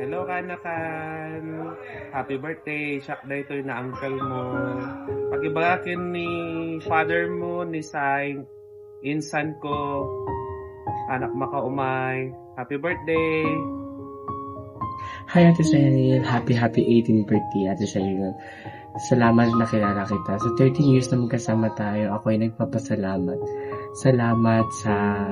Hello, Kanakan. Happy birthday. Siyak na ito na uncle mo. Pagibagakin ni father mo, ni Saing, insan ko, anak makaumay. Happy birthday. Hi, Ate Cheryl. Happy 18th birthday, Ate Cheryl. Salamat na kilala kita. So, 13 years na magkasama tayo. Ako ay nagpapasalamat. Salamat sa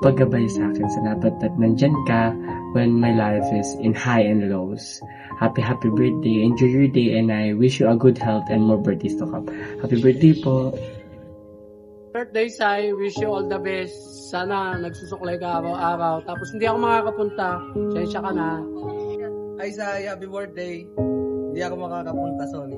paggabay sa akin. Salamat at nandyan ka when my life is in high and lows. Happy birthday. Enjoy your day and I wish you a good health and more birthdays to come. Happy birthday po. Birthday, Sai. Wish you all the best. Sana nagsusuklay ka araw-araw. Tapos hindi ako makakapunta. Sensya ka na. Hi, Sai. Happy birthday. Hindi ako makakapunta, sorry.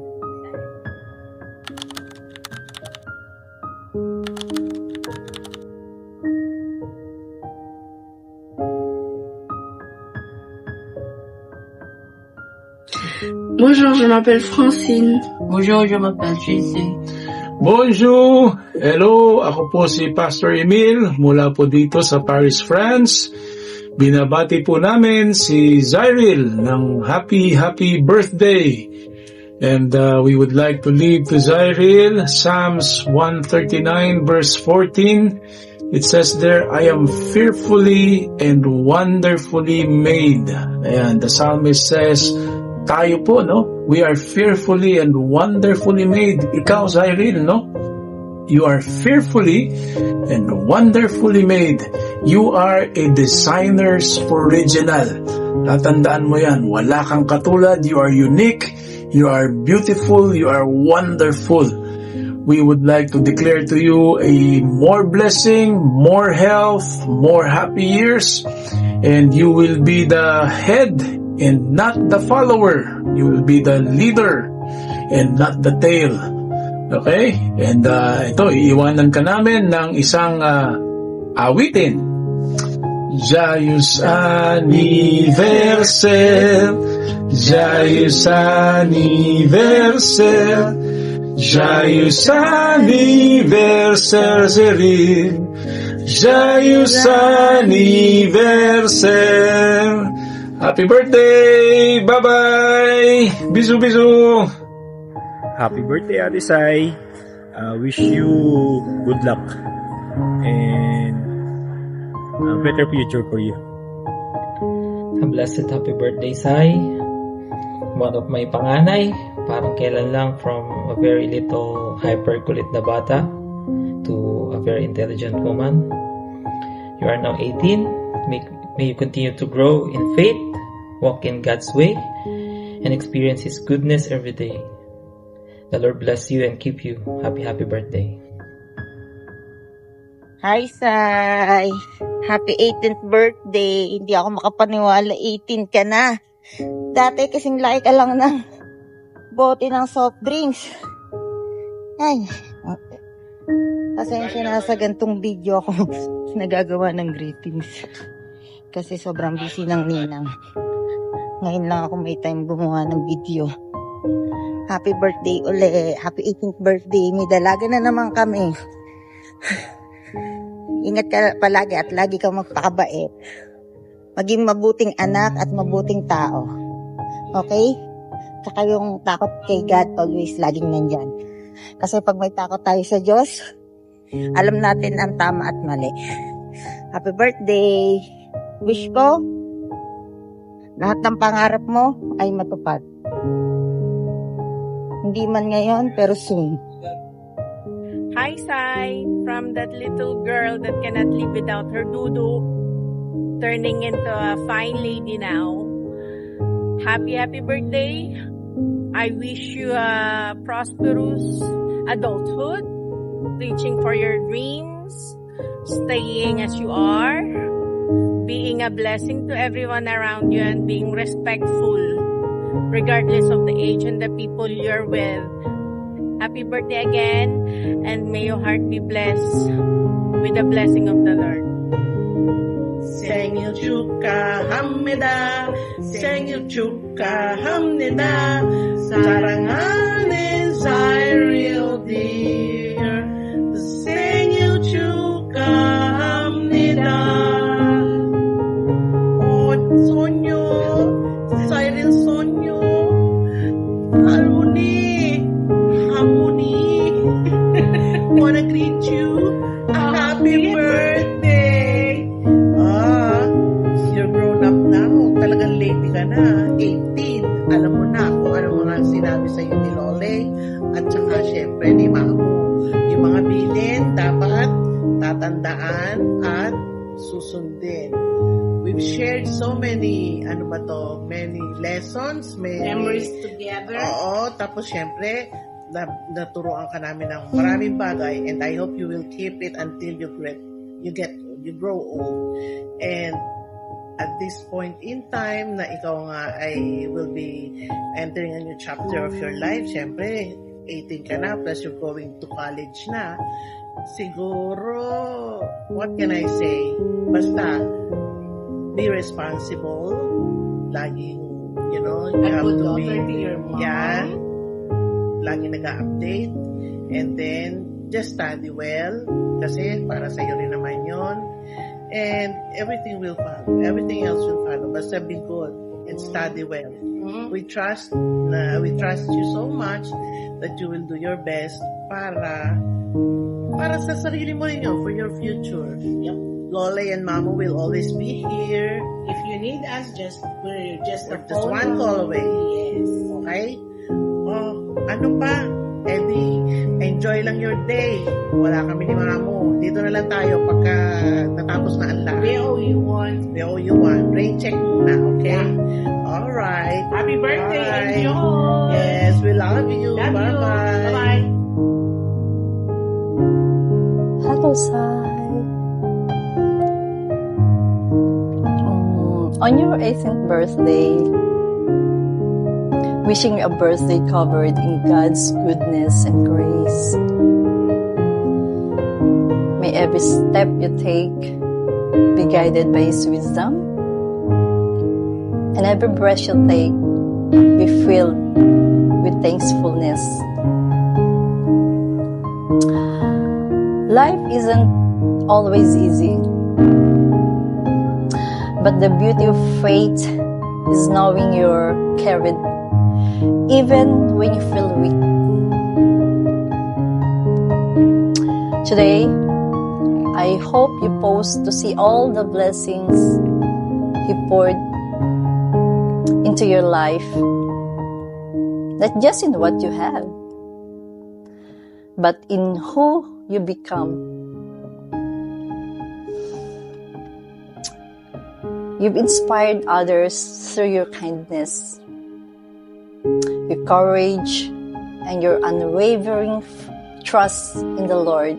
Bonjour, je m'appelle Francine. Bonjour, je m'appelle JC. Bonjour! Hello! Ako po si Pastor Emil mula po dito sa Paris, France. Binabati po namin si Zyril ng happy birthday. And we would like to lead to Zyril Psalms 139 verse 14. It says there, I am fearfully and wonderfully made. Ayan, the psalmist says, tayo po, no? We are fearfully and wonderfully made. Ikaw, Zyril, no? You are fearfully and wonderfully made. You are a designer's original. Tatandaan mo yan. Wala kang katulad. You are unique. You are beautiful. You are wonderful. We would like to declare to you a more blessing, more health, more happy years. And you will be the head and not the follower. You will be the leader and not the tail. Okay? And ito, iiwanan ka namin ng isang awitin. Joyeux anniversaire, joyeux anniversaire, joyeux anniversaire, Zyril. Joyeux anniversaire. Happy birthday! Bye-bye! Bisu! Happy birthday, Ate Sai. Wish you good luck and a better future for you. A blessed happy birthday, Sai. One of my panganay, parang kailan lang from a very little hyper-kulit na bata to a very intelligent woman. You are now 18. May you continue to grow in faith, walk in God's way, and experience His goodness every day. The Lord bless you and keep you. Happy birthday. Hi, Sai. Happy 18th birthday. Hindi ako makapaniwala 18 ka na. Dati kasing laki ka lang ng bote ng soft drinks. Ay. Pasensya na sa gantong video ako nagagawa ng greetings. Kasi sobrang busy ng ninang. Ngayon lang ako may time gumawa ng video. Happy birthday uli. Happy 18th birthday. May dalaga na naman kami. Ingat ka palagi at lagi kang magpakabait. Maging mabuting anak at mabuting tao. Okay? Tsaka yung takot kay God always laging nandyan. Kasi pag may takot tayo sa Diyos, alam natin ang tama at mali. Happy birthday! Wish ko, lahat ng pangarap mo ay matupad. Hindi man ngayon, pero soon. Hi, Sai, from that little girl that cannot live without her dudu, turning into a fine lady now. Happy birthday. I wish you a prosperous adulthood, reaching for your dreams, staying as you are, being a blessing to everyone around you, and being respectful regardless of the age and the people you're with. Happy birthday again, and may your heart be blessed with the blessing of the Lord. 생일 축하합니다. 생일 축하합니다. 사랑하는 Zyril dear. 생일 축하합니다. 손녀 wanna greet you a happy birthday. You're grown up now. Talagang lady ka na. 18. Alam mo na kung ano mga sinabi sa'yo ni Lole at saka syempre ni Mamo. Yung mga bilin dapat tatandaan at susundin. We've shared so many, many lessons, many Memories together. Oo, tapos syempre, naturuan ka namin ng maraming bagay, and I hope you will keep it until you grow old. And at this point in time na ikaw nga ay will be entering a new chapter of your life, syempre, 18 ka na, plus you're going to college na. Siguro, what can I say? Basta, be responsible. Laging, you have to be, laging nag-update. And then, just study well. Kasi, para sa'yo rin naman yon. And everything will follow. Everything else will follow. Basta be good and study well. We trust you so much that you will do your best para sa sarili mo rin yun, for your future. Yep. Lola and Mama will always be here. If you need us, we're just one call away. Yes. Okay? Ano pa? Eddie, enjoy lang your day. Wala kami ni Mamo. Dito na lang tayo pagka natapos na ang lahat. We owe you one. Rain check muna, okay? Yeah. Alright. Happy birthday. Alright. Enjoy. Yes, we love you. Love Bye-bye. you. Bye-bye. Hello, Sai. On your 18th birthday, wishing you a birthday covered in God's goodness and grace. May every step you take be guided by His wisdom, and every breath you take be filled with thankfulness. Life isn't always easy, but the beauty of faith is knowing you're carried even when you feel weak. Today, I hope you pause to see all the blessings He poured into your life, not just in what you have, but in who you become. You've inspired others through your kindness, your courage, and your unwavering trust in the Lord.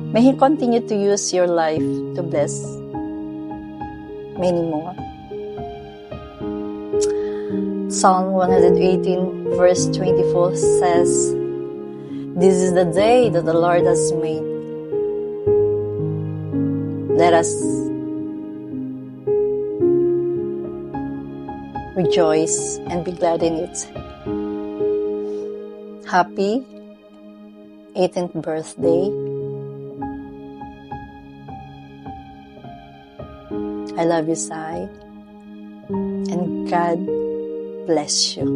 May He continue to use your life to bless many more. Psalm 118 verse 24 says, "This is the day that the Lord has made. Let us rejoice and be glad in it." Happy 18th birthday. I love you, Sai. And God bless you.